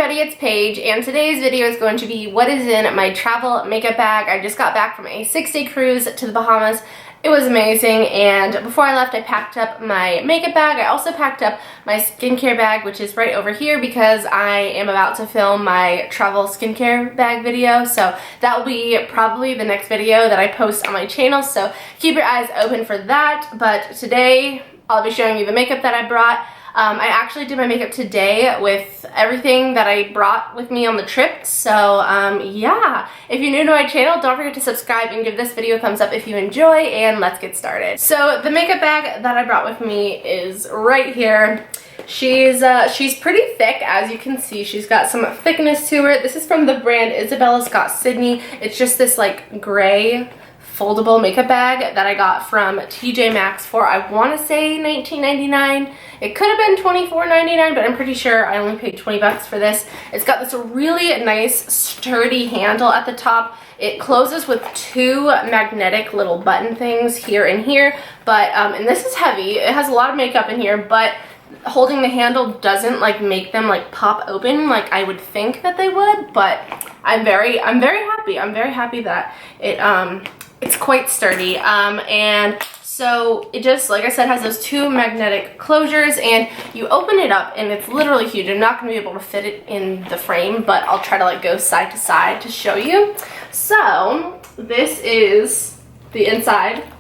everybody, it's Paige, and today's video is going to be what is in my travel makeup bag. I just got back from a 6-day cruise to the Bahamas. It was amazing, and before I left I packed up my makeup bag. I also packed up my skincare bag, which is right over here because I am about to film my travel skincare bag video, so that will be probably the next video that I post on my channel, so keep your eyes open for that. But today I'll be showing you the makeup that I brought. I actually did my makeup today with everything that I brought with me on the trip, so yeah. If you're new to my channel, don't forget to subscribe and give this video a thumbs up if you enjoy, and let's get started. So the makeup bag that I brought with me is right here. She's pretty thick, as you can see. She's got some thickness to her. This is from the brand Isabella Scott Sydney. It's just this like gray foldable makeup bag that I got from TJ Maxx for, I want to say, $19.99. It could have been $24.99, but I'm pretty sure I only paid 20 bucks for this. It's got this really nice sturdy handle at the top. It closes with two magnetic little button things here and here, but and this is heavy. It has a lot of makeup in here, but holding the handle doesn't like make them like pop open like I would think that they would. But I'm very happy. I'm very happy that it's quite sturdy, and so it just, like I said, has those two magnetic closures, and you open it up and it's literally huge. I'm not going to be able to fit it in the frame, but I'll try to like go side to side to show you. So this is the inside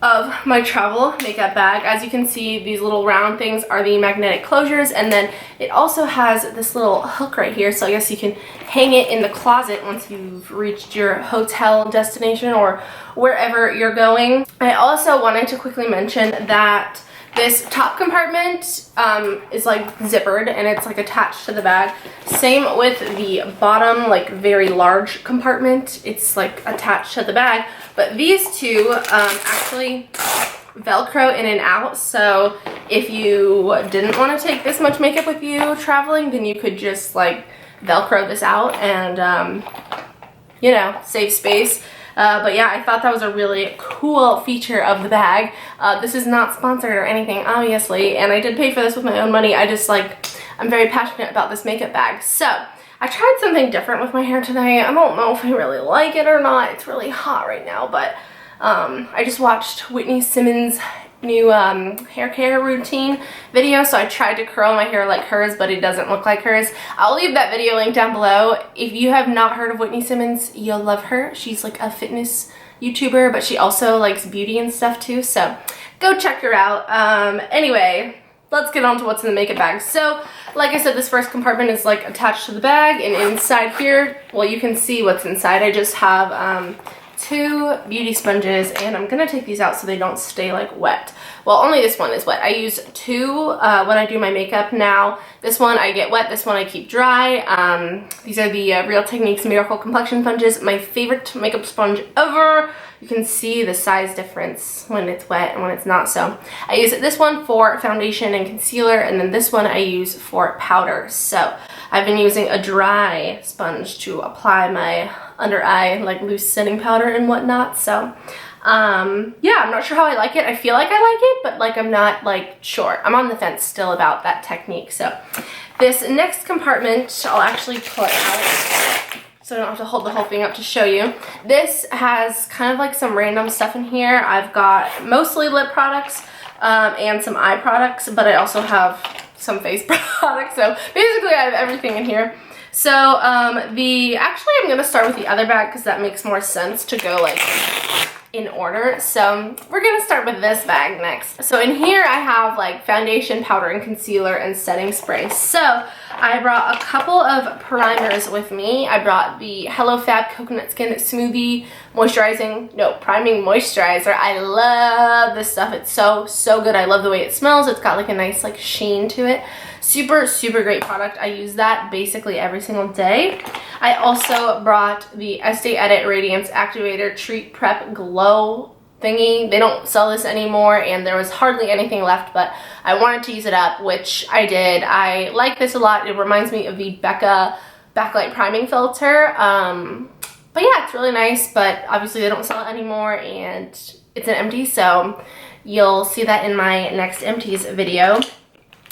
of my travel makeup bag. As you can see, these little round things are the magnetic closures, and then it also has this little hook right here, so I guess you can hang it in the closet once you've reached your hotel destination or wherever you're going. I also wanted to quickly mention that this top compartment is like zippered and it's like attached to the bag. Same with the bottom, like very large compartment. It's like attached to the bag. But these two actually Velcro in and out. So if you didn't want to take this much makeup with you traveling, then you could just like Velcro this out and you know, save space. But yeah, I thought that was a really cool feature of the bag. This is not sponsored or anything, obviously, and I did pay for this with my own money. I'm very passionate about this makeup bag. So I tried something different with my hair today. I don't know if I really like it or not. It's really hot right now, but I just watched Whitney Simmons' new hair care routine video, so I tried to curl my hair like hers, but it doesn't look like hers. I'll leave that video link down below. If you have not heard of Whitney Simmons, you'll love her. She's like a fitness YouTuber, but she also likes beauty and stuff too, so go check her out. Anyway, let's get on to what's in the makeup bag. So like I said, this first compartment is like attached to the bag, and inside here, well, you can see what's inside. I just have two beauty sponges, and I'm gonna take these out so they don't stay like wet. Well, only this one is wet. I use two when I do my makeup now. This one I get wet, this one I keep dry. These are the Real Techniques Miracle Complexion Sponges, my favorite makeup sponge ever. You can see the size difference when it's wet and when it's not. So I use this one for foundation and concealer, and then this one I use for powder. So I've been using a dry sponge to apply my under eye like loose setting powder and whatnot. So yeah, I'm not sure how I like it. I feel like I like it, but like I'm not like sure. I'm on the fence still about that technique. So this next compartment, I'll actually pull it out so I don't have to hold the whole thing up to show you. This has kind of like some random stuff in here. I've got mostly lip products and some eye products, but I also have some face products. So basically I have everything in here. So actually I'm gonna start with the other bag because that makes more sense to go like in order. So we're gonna start with this bag next. So in here I have like foundation, powder, and concealer, and setting spray. So I brought a couple of primers with me. I brought the Hello Fab Coconut Skin Smoothie Priming Moisturizer. I love this stuff. It's so good. I love the way it smells. It's got like a nice like sheen to it. Super great product. I use that basically every single day. I also brought the Estee Edit Radiance Activator Treat Prep Glow thingy. They don't sell this anymore, and there was hardly anything left, but I wanted to use it up, which I did. I like this a lot. It reminds me of the Becca Backlight Priming Filter. But yeah, it's really nice, but obviously they don't sell it anymore, and it's an empty, so you'll see that in my next empties video.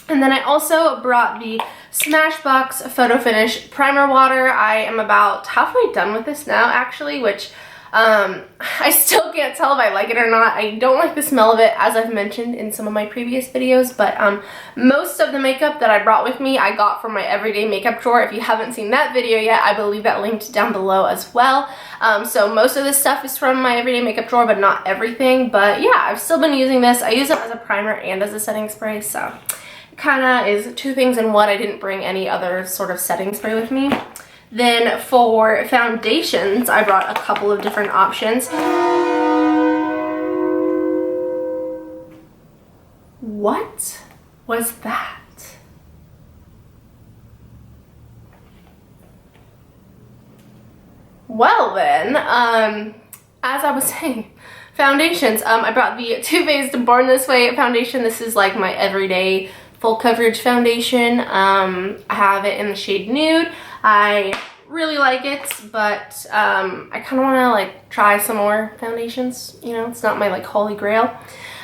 And then I also brought the Smashbox Photo Finish Primer Water. I am about halfway done with this now, actually, which I still can't tell if I like it or not. I don't like the smell of it, as I've mentioned in some of my previous videos, but most of the makeup that I brought with me I got from my everyday makeup drawer. If you haven't seen that video yet, I will leave that linked down below as well. So most of this stuff is from my everyday makeup drawer, but not everything. But yeah, I've still been using this. I use it as a primer and as a setting spray, so it kind of is two things in one. I didn't bring any other sort of setting spray with me. Then for foundations, I brought a couple of different options. What was that? Well then, as I was saying, foundations. I brought the Too Faced Born This Way foundation. This is like my everyday full coverage foundation. I have it in the shade Nude. I really like it, but I kind of want to like try some more foundations. You know, it's not my like holy grail.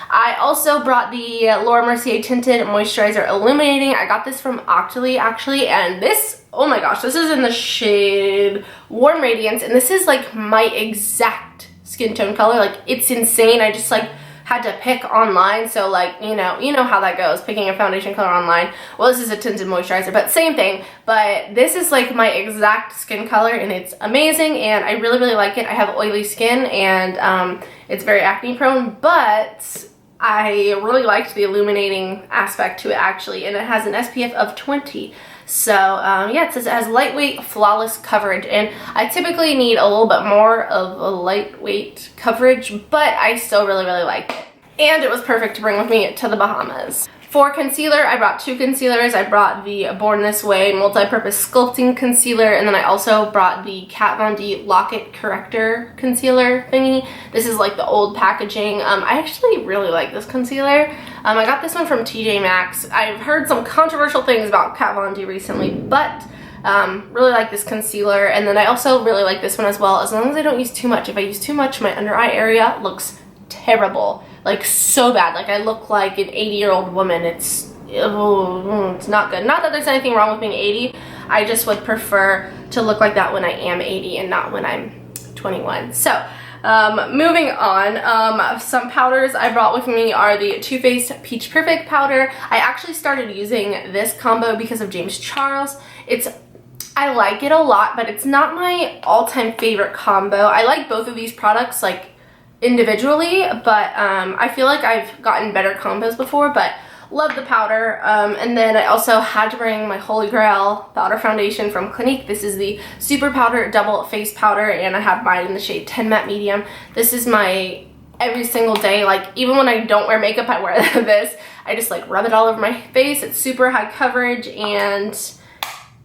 I also brought the Laura Mercier Tinted Moisturizer Illuminating. I got this from Octoly actually, and this, oh my gosh, this is in the shade Warm Radiance, and this is like my exact skin tone color. Like, it's insane. I just like had to pick online, so like, you know how that goes, picking a foundation color online. Well, this is a tinted moisturizer, but same thing. But this is like my exact skin color, and it's amazing, and I really, really like it. I have oily skin, and it's very acne prone, but I really liked the illuminating aspect to it actually, and it has an SPF of 20. So yeah, it says it has lightweight, flawless coverage, and I typically need a little bit more of a lightweight coverage, but I still really, really like it. And it was perfect to bring with me to the Bahamas. For concealer, I brought two concealers. I brought the Born This Way Multi-Purpose Sculpting Concealer, and then I also brought the Kat Von D Lock-It Corrector Concealer thingy. This is like the old packaging. I actually really like this concealer. I got this one from TJ Maxx. I've heard some controversial things about Kat Von D recently, but really like this concealer. And then I also really like this one as well, as long as I don't use too much. If I use too much, my under eye area looks terrible. Like, so bad. Like, I look like an 80-year-old woman. It's not good. Not that there's anything wrong with being 80. I just would prefer to look like that when I am 80 and not when I'm 21. So, moving on, some powders I brought with me are the Too Faced Peach Perfect powder. I actually started using this combo because of James Charles. I like it a lot, but it's not my all-time favorite combo. I like both of these products, like, individually, but I feel like I've gotten better combos before, but love the powder. And then I also had to bring my holy grail powder foundation from Clinique. This is the Super Powder Double Face Powder, and I have mine in the shade 10 Matte Medium. This is my every single day, like, even when I don't wear makeup, I wear this. I just like rub it all over my face. It's super high coverage, and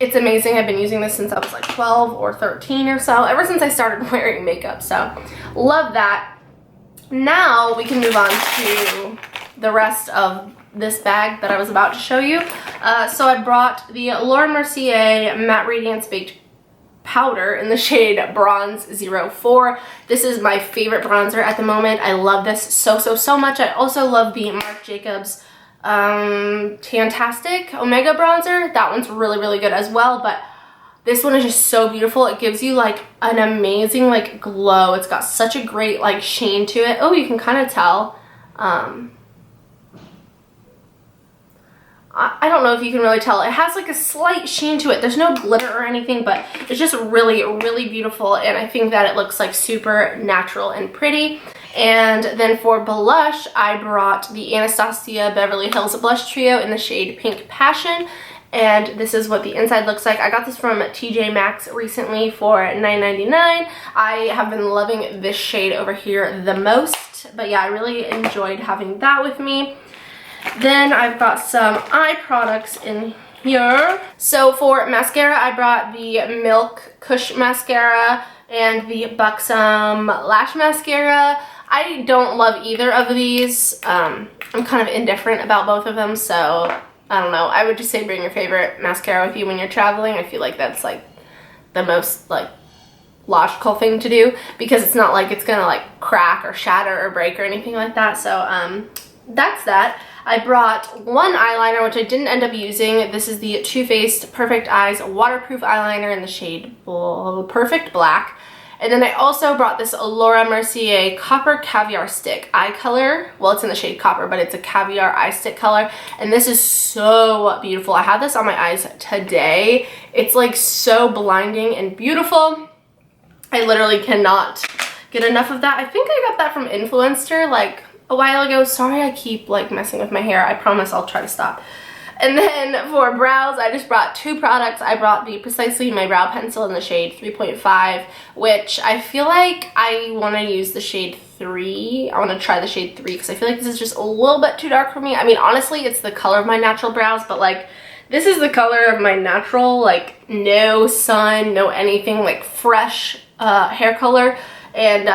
it's amazing. I've been using this since I was like 12 or 13 or so, ever since I started wearing makeup, so love that. Now we can move on to the rest of this bag that I was about to show you. So I brought the Laura Mercier Matte Radiance Baked Powder in the shade Bronze 04. This is my favorite bronzer at the moment. I love this so much. I also love the Marc Jacobs Fantastic Omega Bronzer. That one's really, really good as well, but this one is just so beautiful. It gives you like an amazing like glow. It's got such a great like sheen to it. Oh, you can kind of tell. I don't know if you can really tell. It has like a slight sheen to it. There's no glitter or anything, but it's just really, really beautiful, and I think that it looks like super natural and pretty. And then for blush, I brought the Anastasia Beverly Hills Blush Trio in the shade Pink Passion. And this is what the inside looks like. I got this from TJ Maxx recently for $9.99. I have been loving this shade over here the most. But yeah, I really enjoyed having that with me. Then I've got some eye products in here. So for mascara, I brought the Milk Kush Mascara and the Buxom Lash Mascara. I don't love either of these. I'm kind of indifferent about both of them, so I don't know. I would just say bring your favorite mascara with you when you're traveling. I feel like that's like the most like logical thing to do, because it's not like it's gonna like crack or shatter or break or anything like that. So that's that. I brought one eyeliner, which I didn't end up using. This is the Too Faced Perfect Eyes Waterproof Eyeliner in the shade Perfect Black. And then I also brought this Laura Mercier Copper Caviar Stick eye color. Well, it's in the shade Copper, but it's a caviar eye stick color. And this is so beautiful. I have this on my eyes today. It's like so blinding and beautiful. I literally cannot get enough of that. I think I got that from Influencer like a while ago. Sorry, I keep like messing with my hair. I promise I'll try to stop. And then for brows, I just brought two products. I brought the Precisely My Brow Pencil in the shade 3.5, which I feel like I want to use the shade 3. I want to try the shade 3 because I feel like this is just a little bit too dark for me. I mean, honestly, it's the color of my natural brows, but like this is the color of my natural, like no sun, no anything, like fresh hair color. And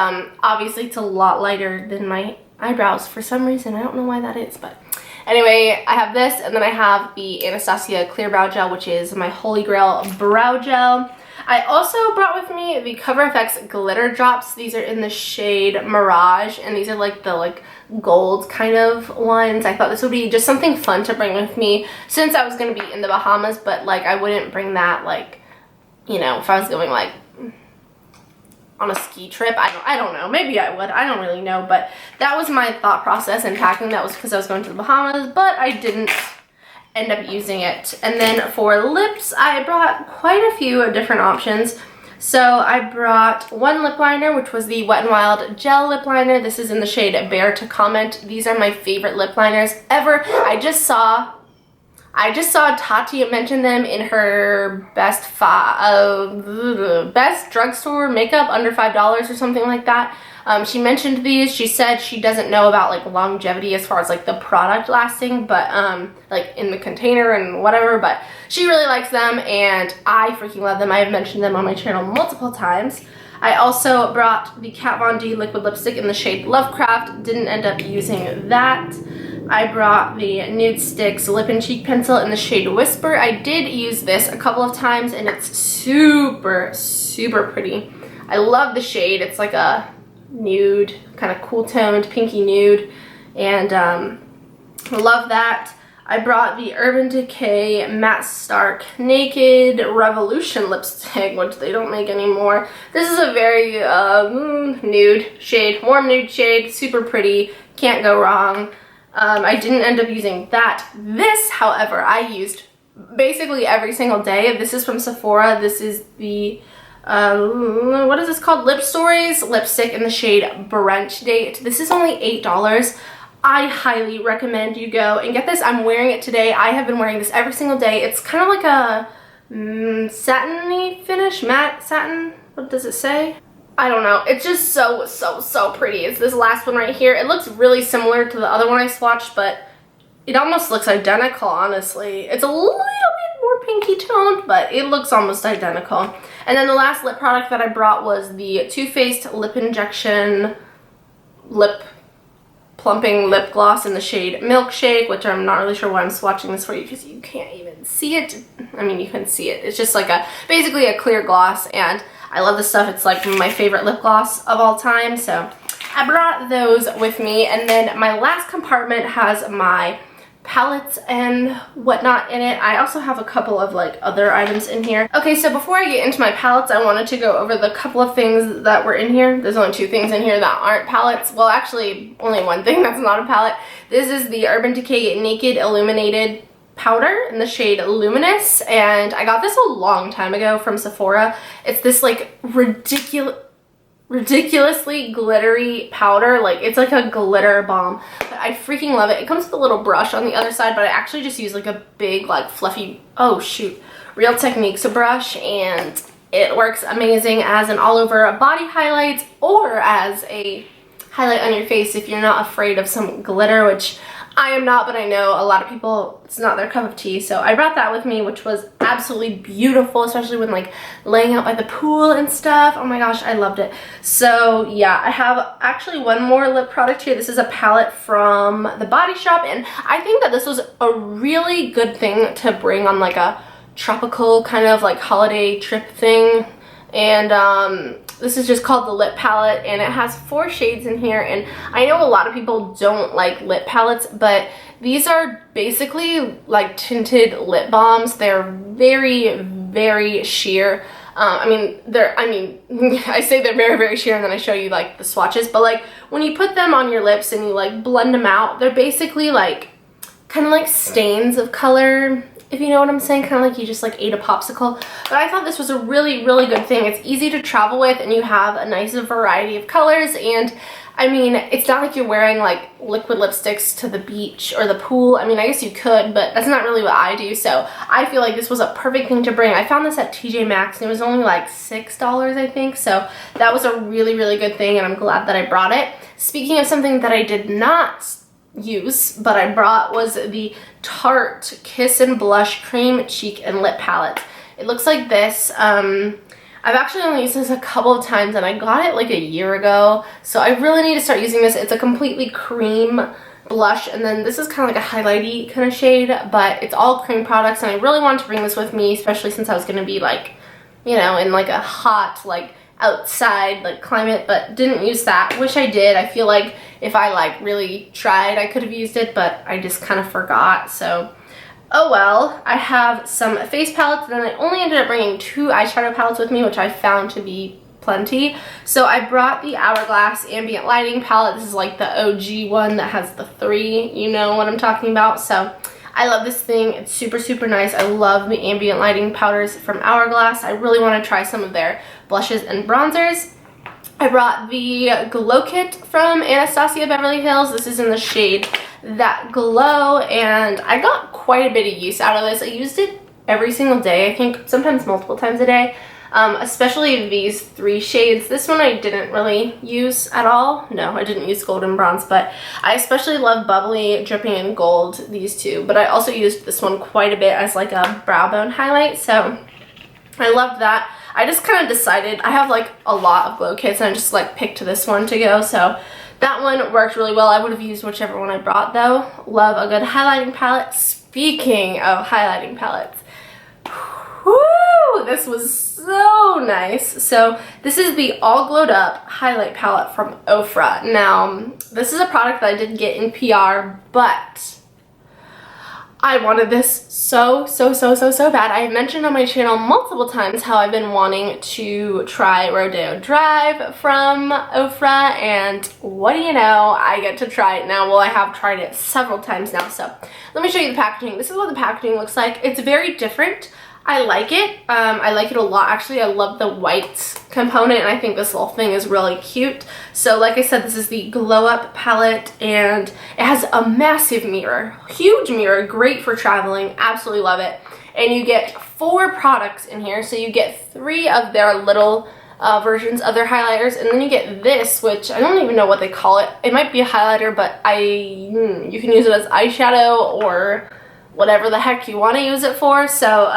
obviously it's a lot lighter than my eyebrows for some reason. I don't know why that is, but anyway, I have this, and then I have the Anastasia Clear Brow Gel, which is my holy grail brow gel. I also brought with me the Cover FX glitter drops. These are in the shade Mirage, and these are like the gold kind of ones. I thought this would be just something fun to bring with me since I was going to be in the Bahamas, but like I wouldn't bring that like, you know, if I was going like on a ski trip. I don't know, maybe I would, I don't really know, but that was my thought process in packing. That was because I was going to the Bahamas, but I didn't end up using it. And then for lips, I brought quite a few different options. So I brought one lip liner, which was the Wet n Wild gel lip liner. This is in the shade Bear to Comment. These are my favorite lip liners ever. I just saw Tati mention them in her best drugstore makeup under $5 or something like that. She mentioned these. She said she doesn't know about like longevity as far as like the product lasting, but like in the container and whatever, but she really likes them and I freaking love them. I have mentioned them on my channel multiple times. I also brought the Kat Von D liquid lipstick in the shade Lovecraft. Didn't end up using that. I brought the Nude Sticks lip and cheek pencil in the shade Whisper. I did use this a couple of times and it's super, super pretty. I love the shade. It's like a nude, kind of cool toned, pinky nude, and love that. I brought the Urban Decay Matte Stark Naked Revolution lipstick, which they don't make anymore. This is a very nude shade, warm nude shade, super pretty, can't go wrong. I didn't end up using that. This, however, I used basically every single day. This is from Sephora. This is the, what is this called? Lip Stories lipstick in the shade Brunch Date. This is only $8. I highly recommend you go and get this. I'm wearing it today. I have been wearing this every single day. It's kind of like a satiny finish, matte satin. What does it say? I don't know. It's just so, so, so pretty. It's this last one right here. It looks really similar to the other one I swatched, but it almost looks identical, honestly. It's a little bit more pinky toned, but it looks almost identical. And then the last lip product that I brought was the Too Faced Lip Injection Lip Plumping Lip Gloss in the shade Milkshake, which I'm not really sure why I'm swatching this for you because you can't even see it. I mean, you can see it. It's just like basically a clear gloss, and I love this stuff. It's like my favorite lip gloss of all time, so I brought those with me. And then my last compartment has my palettes and whatnot in it. I also have a couple of like other items in here. Okay, so before I get into my palettes, I wanted to go over the couple of things that were in here. There's only two things in here that aren't palettes. Well, actually, only one thing that's not a palette. This is the Urban Decay Naked Illuminated powder in the shade Luminous, and I got this a long time ago from Sephora. It's this like ridiculously glittery powder. Like, it's like a glitter bomb, but I freaking love it. It comes with a little brush on the other side, but I actually just use like a big like fluffy, oh shoot, Real Techniques brush, and it works amazing as an all over body highlight or as a highlight on your face if you're not afraid of some glitter, which I am not, but I know a lot of people, it's not their cup of tea. So I brought that with me, which was absolutely beautiful, especially when like laying out by the pool and stuff. Oh my gosh, I loved it. So yeah, I have actually one more lip product here. This is a palette from the Body Shop, and I think that this was a really good thing to bring on like a tropical kind of like holiday trip thing. And this is just called the Lip Palette, and it has 4 shades in here, and I know a lot of people don't like lip palettes, but These are basically like tinted lip balms. They're very, very sheer. I say they're very, very sheer, and then I show you like the swatches, but like when you put them on your lips and you like blend them out, they're basically like kind of like stains of color, if you know what I'm saying, kind of like you just like ate a popsicle. But I thought this was a really, really good thing. It's easy to travel with, and you have a nice variety of colors, and I mean, it's not like you're wearing like liquid lipsticks to the beach or the pool. I mean, I guess you could, but that's not really what I do. So I feel like this was a perfect thing to bring. I found this at TJ Maxx and it was only like $6, I think. So that was a really, really good thing, and I'm glad that I brought it. Speaking of something that I did not use, but I brought, was the Tarte Kiss and Blush Cream Cheek and Lip Palette. It looks like this. I've actually only used this a couple of times, and I got it like a year ago, so I really need to start using this. It's a completely cream blush, and then this is kind of like a highlighty kind of shade, but it's all cream products, and I really wanted to bring this with me, especially since I was going to be like, you know, in like a hot, like outside like climate, but didn't use that. Wish I did. I feel like if I like really tried, I could have used it, but I just kind of forgot, so oh well. I have some face palettes, and then I only ended up bringing 2 eyeshadow palettes with me, which I found to be plenty. So I brought the Hourglass Ambient Lighting palette. This is like the OG one that has the 3, you know what I'm talking about. So I love this thing. It's super, super nice. I love the ambient lighting powders from Hourglass. I really want to try some of their blushes and bronzers. I brought the Glow Kit from Anastasia Beverly Hills. This is in the shade That Glow, and I got quite a bit of use out of this. I used it every single day, I think sometimes multiple times a day, especially these 3 shades. This one I didn't really use at all. No, I didn't use Golden Bronze, but I especially love Bubbly, Dripping in Gold, these 2, but I also used this one quite a bit as like a brow bone highlight, so I loved that. I just kind of decided, I have like a lot of glow kits, and I just like picked this one to go, so that one worked really well. I would have used whichever one I brought though. Love a good highlighting palette. Speaking of highlighting palettes, whoo, this was so nice. So this is the All Glowed Up highlight palette from Ofra. Now, this is a product that I did get in PR, but I wanted this so bad. I have mentioned on my channel multiple times how I've been wanting to try Rodeo Drive from Ofra, and what do you know, I get to try it now. Well, I have tried it several times now, so let me show you the packaging. This is what the packaging looks like. It's very different. I like it. I like it a lot. Actually, I love the white component, and I think this little thing is really cute. So like I said, this is the Glow Up palette, and it has a massive mirror, huge mirror, great for traveling. Absolutely love it. And you get 4 products in here, so you get 3 of their little versions of their highlighters, and then you get this, which I don't even know what they call it. It might be a highlighter, but you can use it as eyeshadow or whatever the heck you want to use it for. So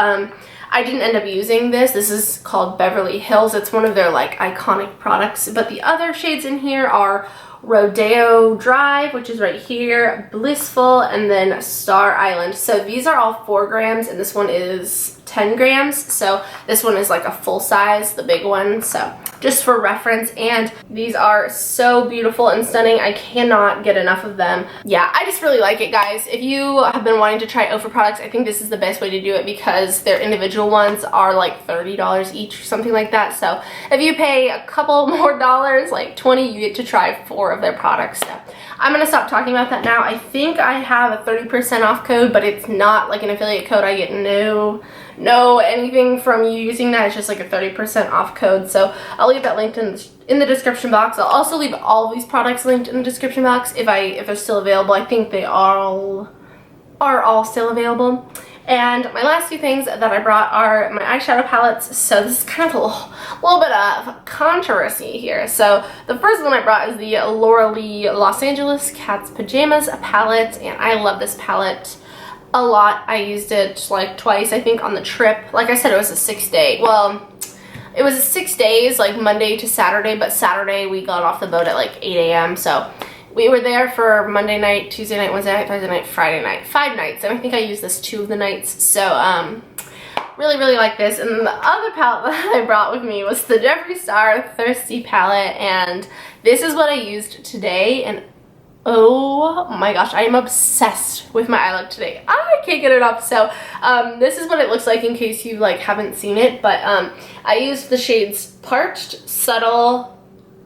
I didn't end up using this. This is called Beverly Hills. It's one of their like iconic products, but the other shades in here are Rodeo Drive, which is right here, Blissful, and then Star Island. So these are all 4 grams, and this one is 10 grams. So this one is like a full size, the big one. So just for reference, and these are so beautiful and stunning. I cannot get enough of them. Yeah, I just really like it, guys. If you have been wanting to try Ofra products, I think this is the best way to do it, because their individual ones are like $30 each or something like that. So if you pay a couple more dollars, like 20, you get to try 4 of their products. So I'm gonna stop talking about that now. I think I have a 30% off code, but it's not like an affiliate code. I get no anything from you using that. It's just like a 30% off code. So I'll leave that linked in the description box. I'll also leave all of these products linked in the description box if they're still available. I think they are all still available. And my last 2 things that I brought are my eyeshadow palettes. So this is kind of a little bit of controversy here. So the first one I brought is the Laura Lee Los Angeles Cat's Pajamas palette, and I love this palette a lot. I used it like twice, I think, on the trip. Like I said, it was a 6-day. Well, it was 6 days, like Monday to Saturday, but Saturday we got off the boat at like 8 a.m. So we were there for Monday night, Tuesday night, Wednesday night, Thursday night, Friday night. 5 nights. And I think I used this 2 of the nights. So really like this. And then the other palette that I brought with me was the Jeffree Star Thirsty palette, and this is what I used today. And Oh my gosh, I am obsessed with my eye look today. I can't get it off. So this is what it looks like in case you like haven't seen it, but I used the shades Parched, Subtle,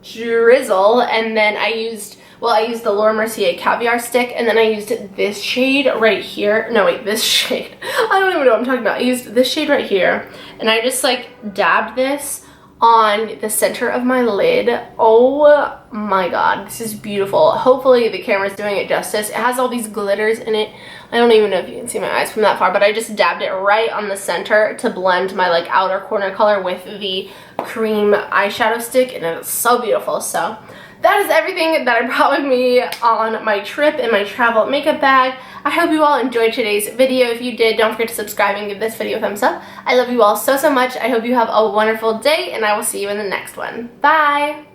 Drizzle, and then I used the Laura Mercier Caviar Stick, and then I used this shade right here. No, wait, this shade. I don't even know what I'm talking about. I used this shade right here, and I just like dabbed this on the center of my lid. Oh my god, this is beautiful. Hopefully the camera's doing it justice. It has all these glitters in it. I don't even know if you can see my eyes from that far, but I just dabbed it right on the center to blend my like outer corner color with the cream eyeshadow stick, and it's so beautiful. So that is everything that I brought with me on my trip in my travel makeup bag. I hope you all enjoyed today's video. If you did, don't forget to subscribe and give this video a thumbs up. I love you all so, so much. I hope you have a wonderful day, and I will see you in the next one. Bye!